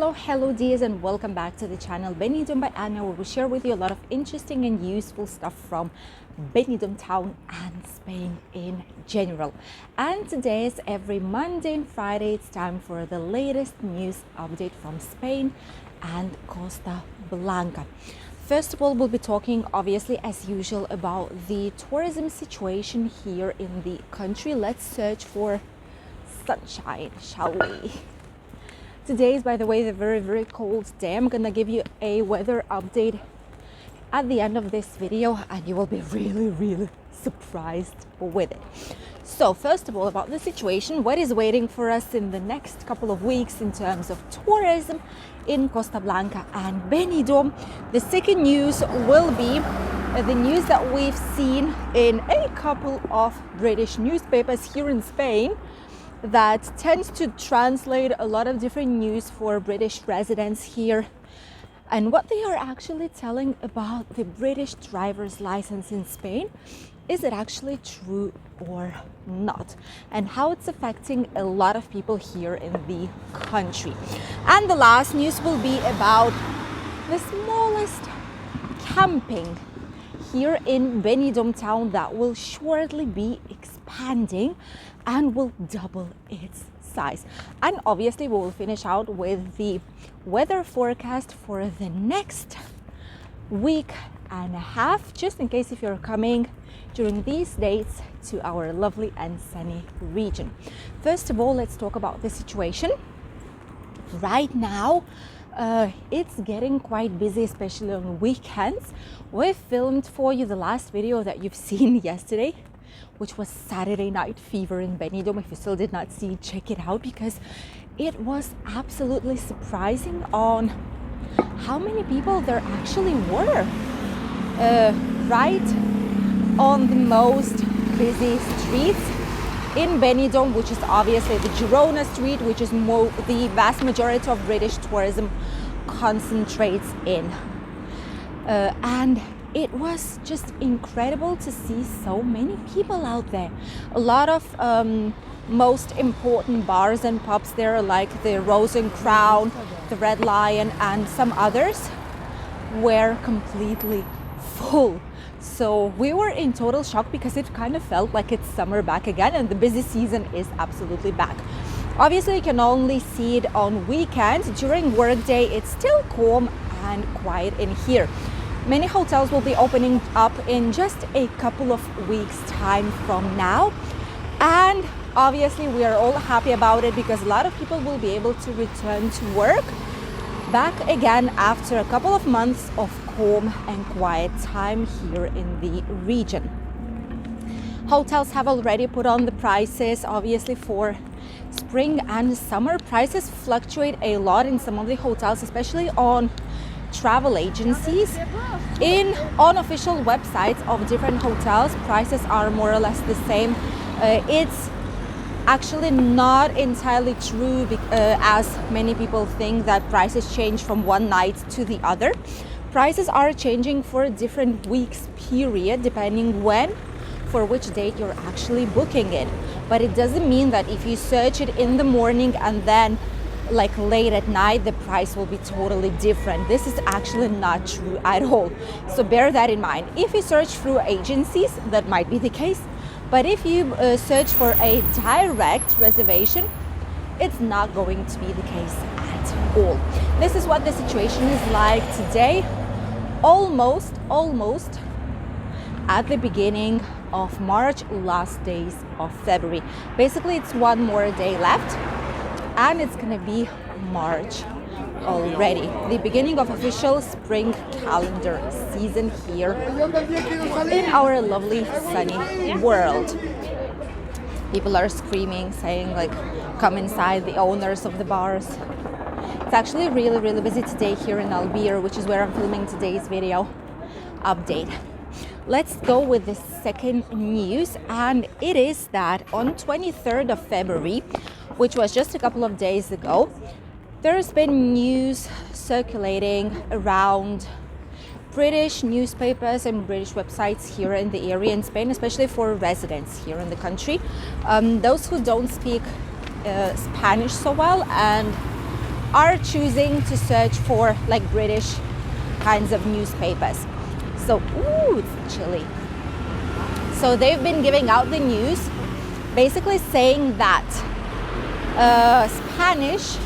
Hello dears, and welcome back to the channel Benidorm by Ana, where we share with you a lot of interesting and useful stuff from Benidorm town and Spain in general. And today, is every Monday and Friday, it's time for the latest news update from Spain and Costa Blanca. First of all, we'll be talking, obviously, as usual, about the tourism situation here in the country. Let's search for sunshine, shall we? Today is, by the way, the very cold day. I'm gonna give you a weather update at the end of this video, and you will be really surprised with it. So first of all, about the situation, what is waiting for us in the next couple of weeks in terms of tourism in Costa Blanca and Benidorm. The second news will be the news that we've seen in a couple of British newspapers here in Spain that tends to translate a lot of different news for British residents here, and what they are actually telling about the British driver's license in Spain. Is it actually true or not? And how it's affecting a lot of people here in the country. And the last news will be about the smallest camping here in Benidorm town that will shortly be expanding and will double its size. And obviously we will finish out with the weather forecast for the next week and a half, just in case if you're coming during these dates to our lovely and sunny region. First of all, let's talk about the situation. Right now, it's getting quite busy, especially on weekends. We filmed for you the last video that you've seen yesterday, which was Saturday Night Fever in Benidorm. If you still did not see, check it out, because it was absolutely surprising on how many people there actually were right on the most busy streets in Benidorm, which is obviously the Girona street, which is the vast majority of British tourism concentrates in. And it was just incredible to see so many people out there. A lot of most important bars and pubs there, like the Rose and Crown, the Red Lion, and some others, were completely full. So we were in total shock, because it kind of felt like it's summer back again, and the busy season is absolutely back. Obviously, you can only see it on weekends. During workday, it's still calm and quiet in here. Many hotels will be opening up in just a couple of weeks' time from now. And obviously, we are all happy about it, because a lot of people will be able to return to work back again after a couple of months of calm and quiet time here in the region. Hotels have already put on the prices, obviously, for spring and summer. Prices fluctuate a lot in some of the hotels, especially on travel agencies. On official websites of different hotels, prices are more or less the same. It's actually not entirely true, as many people think that prices change from one night to the other. Prices are changing for a different weeks period, depending for which date you're actually booking it. But it doesn't mean that if you search it in the morning and then like late at night, the price will be totally different. This is actually not true at all. So bear that in mind. If you search through agencies, that might be the case. But if you search for a direct reservation, it's not going to be the case at all. This is what the situation is like today, almost at the beginning of March, last days of February. Basically, it's one more day left, and it's gonna be March already, the beginning of official spring calendar season here in our lovely sunny world. People are screaming, saying like, come inside, the owners of the bars. It's actually really busy today here in Altea, which is where I'm filming today's video update. Let's go with the second news, and it is that on 23rd of February, which was just a couple of days ago, there's been news circulating around British newspapers and British websites here in the area in Spain, especially for residents here in the country. Those who don't speak Spanish so well and are choosing to search for like British kinds of newspapers. So, ooh, it's chilly. So they've been giving out the news, basically saying that Spanish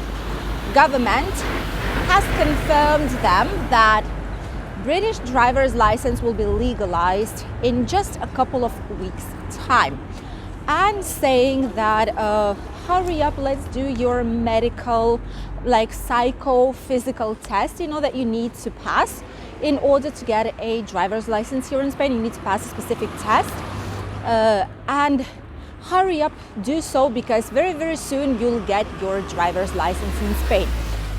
government has confirmed them that British driver's license will be legalized in just a couple of weeks' time, and saying that hurry up, let's do your medical, like psycho-physical test, you know, that you need to pass in order to get a driver's license here in Spain. You need to pass a specific test, and hurry up, do so, because very, very soon you'll get your driver's license in Spain.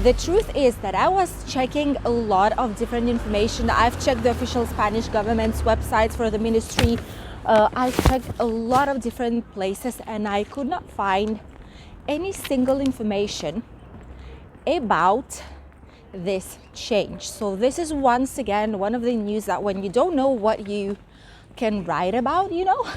The truth is that I was checking a lot of different information. I've checked the official Spanish government's websites for the ministry. I've checked a lot of different places, and I could not find any single information about this change. So this is once again one of the news that when you don't know what you can write about, you know,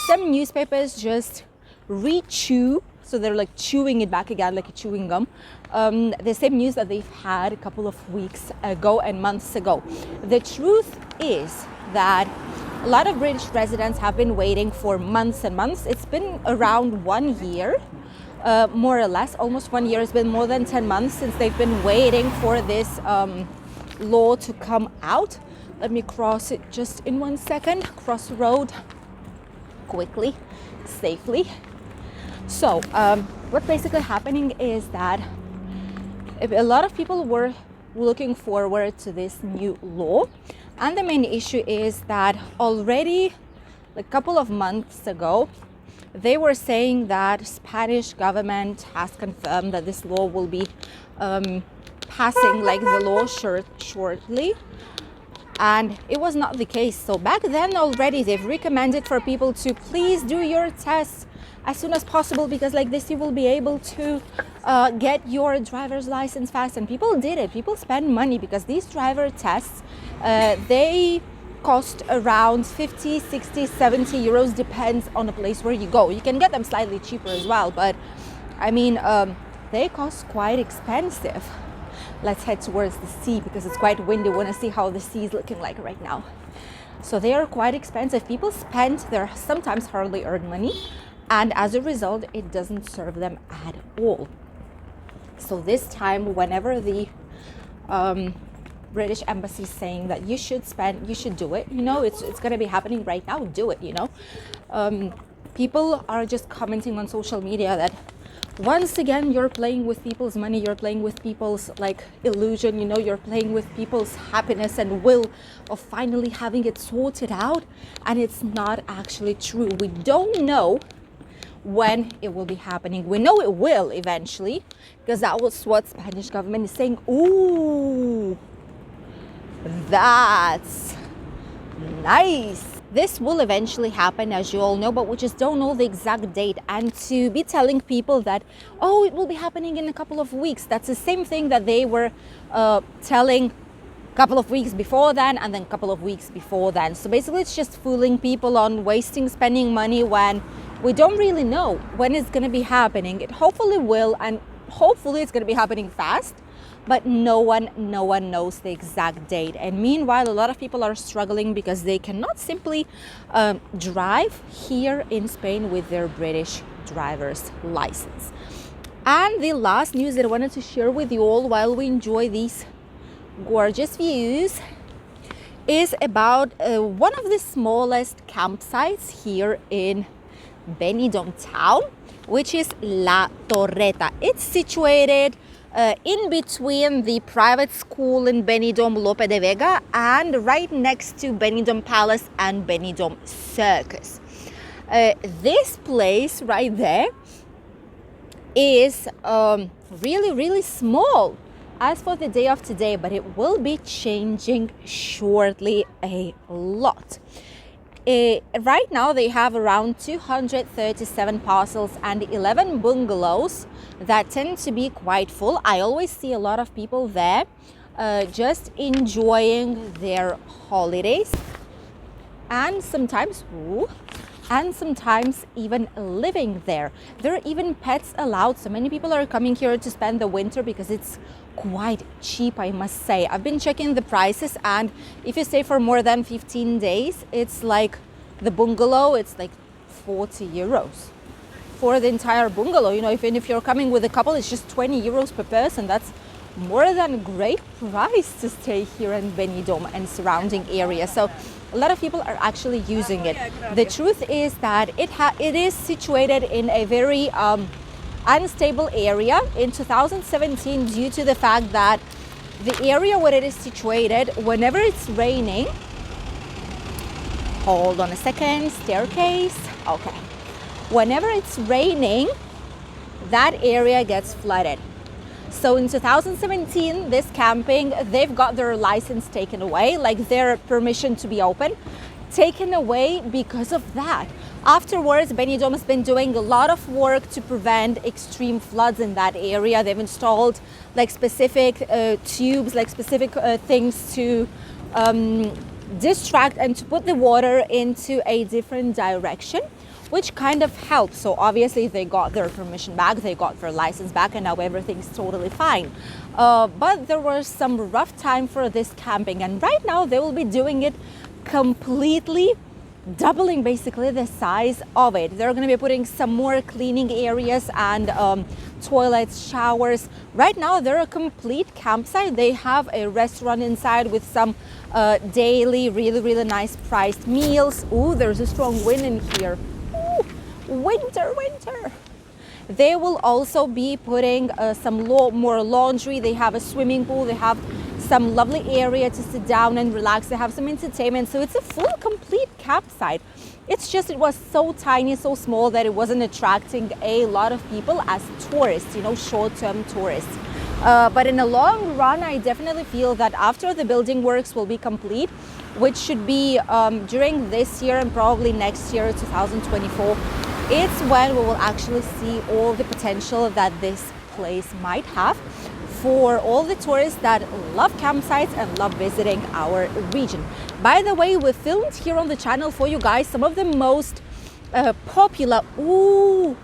some newspapers just re-chew, so they're like chewing it back again like a chewing gum, the same news that they've had a couple of weeks ago and months ago. The truth is that a lot of British residents have been waiting for months and months. It's been around 1 year, more or less, almost 1 year. It's been more than 10 months since they've been waiting for this law to come out. Let me cross it just in 1 second, cross the road quickly, safely. So what's basically happening is that a lot of people were looking forward to this new law, and the main issue is that already a couple of months ago they were saying that Spanish government has confirmed that this law will be passing like the law shortly, and it was not the case. So back then already they've recommended for people to please do your tests as soon as possible, because like this you will be able to get your driver's license fast. And people did it. People spend money because these driver tests, they cost around 50, 60, 70 euros, depends on the place where you go. You can get them slightly cheaper as well, but I mean they cost quite expensive. Let's head towards the sea because it's quite windy. We want to see how the sea is looking like right now. So they are quite expensive. People spend their sometimes hardly earned money, and as a result it doesn't serve them at all. So this time, whenever the British embassy is saying that you should do it, you know, it's going to be happening right now, do it, you know. People are just commenting on social media that once again you're playing with people's money, you're playing with people's like illusion, you know, you're playing with people's happiness and will of finally having it sorted out, and it's not actually true. We don't know when it will be happening. We know it will eventually, because that was what Spanish government is saying. Ooh, that's nice. This will eventually happen, as you all know, but we just don't know the exact date. And to be telling people that, oh, it will be happening in a couple of weeks, that's the same thing that they were telling a couple of weeks before then, and then a couple of weeks before then. So basically it's just fooling people on spending money when we don't really know when it's going to be happening. It hopefully will, and hopefully it's going to be happening fast, but no one knows the exact date. And meanwhile, a lot of people are struggling because they cannot simply drive here in Spain with their British driver's license. And the last news that I wanted to share with you all while we enjoy these gorgeous views is about one of the smallest campsites here in Benidorm town, which is La Torreta. It's situated in between the private school in Benidorm Lope de Vega and right next to Benidorm Palace and Benidorm Circus. This place right there is really, really small as for the day of today, but it will be changing shortly a lot. Right now they have around 237 parcels and 11 bungalows that tend to be quite full. I always see a lot of people there just enjoying their holidays, and sometimes and sometimes even living there. There are even pets allowed, so many people are coming here to spend the winter because it's quite cheap, I must say. I've been checking the prices, and if you stay for more than 15 days, it's like the bungalow, it's like 40 euros for the entire bungalow. You know, even if you're coming with a couple, it's just 20 euros per person. That's more than a great price to stay here in Benidorm and surrounding area. So a lot of people are actually using it. The truth is that it is situated in a very unstable area in 2017 due to the fact that the area where it is situated, whenever it's raining, hold on a second, staircase, okay. Whenever it's raining, that area gets flooded. So in 2017, this camping, they've got their license taken away, like their permission to be open, taken away because of that. Afterwards, Benidorm has been doing a lot of work to prevent extreme floods in that area. They've installed like specific tubes, like specific things to distract and to put the water into a different direction, which kind of helps. So obviously they got their permission back, they got their license back, and now everything's totally fine. But there was some rough time for this camping, and right now they will be doing it completely, doubling basically the size of it. They're going to be putting some more cleaning areas and toilets, showers. Right now they're a complete campsite. They have a restaurant inside with some daily really nice priced meals. Ooh, there's a strong wind in here. Ooh, winter. They will also be putting some more laundry. They have a swimming pool. They have some lovely area to sit down and relax. They have some entertainment. So it's a full complete campsite. It's just, it was so tiny, so small that it wasn't attracting a lot of people as tourists, you know, short-term tourists. But in the long run, I definitely feel that after the building works will be complete, which should be during this year and probably next year, 2024, it's when we will actually see all the potential that this place might have for all the tourists that love campsites and love visiting our region. By the way, we filmed here on the channel for you guys some of the most popular. Ooh,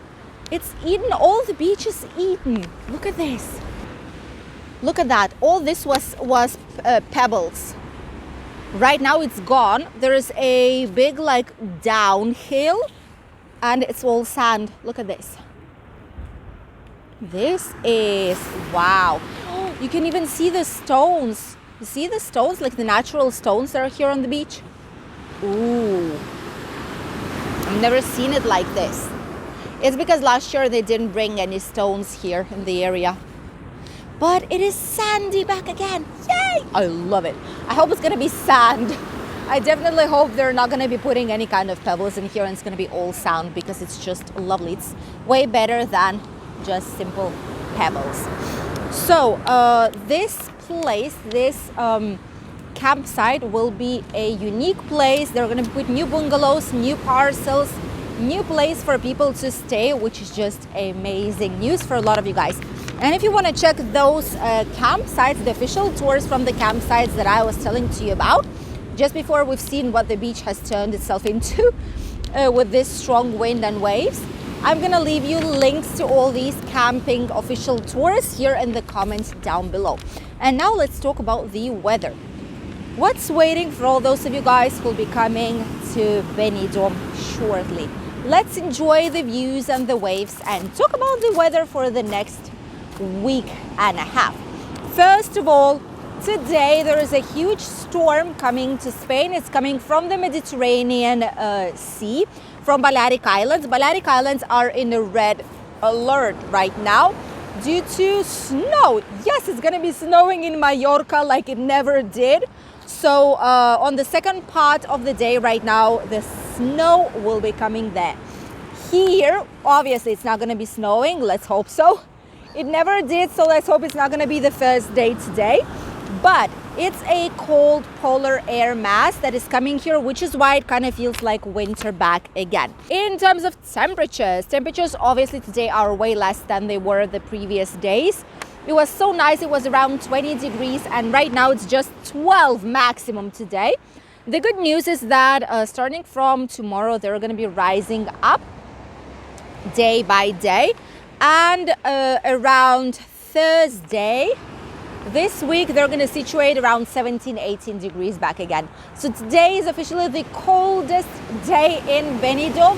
it's Eden. All the beach is Eden. Look at this. Look at that. All this was pebbles. Right now it's gone. There is a big like downhill and it's all sand. Look at this. This is wow. You can even see the stones. You see the stones, like the natural stones that are here on the beach? Ooh. I've never seen it like this. It's because last year they didn't bring any stones here in the area. But it is sandy back again. Yay! I love it. I hope it's gonna be sand. I definitely hope they're not gonna be putting any kind of pebbles in here and it's gonna be all sand because it's just lovely. It's way better than just simple pebbles. So this place, this campsite will be a unique place. They're going to put new bungalows, new parcels, new place for people to stay, which is just amazing news for a lot of you guys. And if you want to check those campsites, the official tours from the campsites that I was telling to you about just before we've seen what the beach has turned itself into with this strong wind and waves, I'm gonna leave you links to all these camping official tours here in the comments down below. And now let's talk about the weather. What's waiting for all those of you guys who will be coming to Benidorm shortly? Let's enjoy the views and the waves and talk about the weather for the next week and a half. First of all, today there is a huge storm coming to Spain. It's coming from the Mediterranean Sea, from Balearic Islands. Balearic Islands are in a red alert right now due to snow. Yes, it's gonna be snowing in Mallorca like it never did. So on the second part of the day right now, the snow will be coming there. Here, obviously it's not gonna be snowing, let's hope so. It never did, so let's hope it's not gonna be the first day today. But it's a cold polar air mass that is coming here, which is why it kind of feels like winter back again. In terms of temperatures obviously today are way less than they were the previous days. It was so nice, it was around 20 degrees and right now it's just 12 maximum today. The good news is that starting from tomorrow, they're going to be rising up day by day, and around Thursday this week they're going to situate around 17-18 degrees back again. So today is officially the coldest day in Benidorm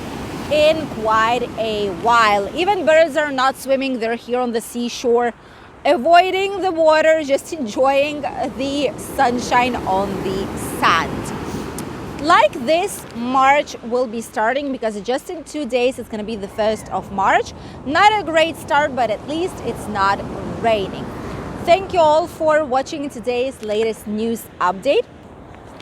in quite a while. Even birds are not swimming, they're here on the seashore, avoiding the water, just enjoying the sunshine on the sand. Like this, March will be starting because just in 2 days it's going to be the 1st of March. Not a great start, but at least it's not raining. Thank you all for watching today's latest news update.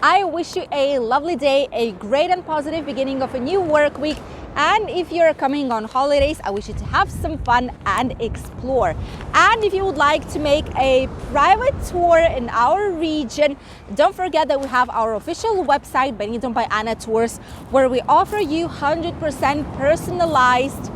I wish you a lovely day, a great and positive beginning of a new work week. And if you're coming on holidays, I wish you to have some fun and explore. And if you would like to make a private tour in our region, don't forget that we have our official website, Benidorm by Ana Tours, where we offer you 100% personalized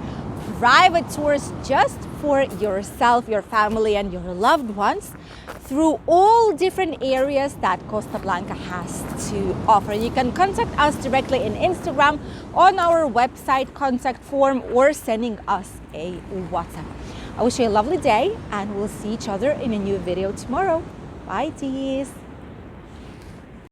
private tours just for yourself, your family, and your loved ones through all different areas that Costa Blanca has to offer. You can contact us directly in Instagram, on our website contact form, or sending us a WhatsApp. I wish you a lovely day, and we'll see each other in a new video tomorrow. Bye, teas.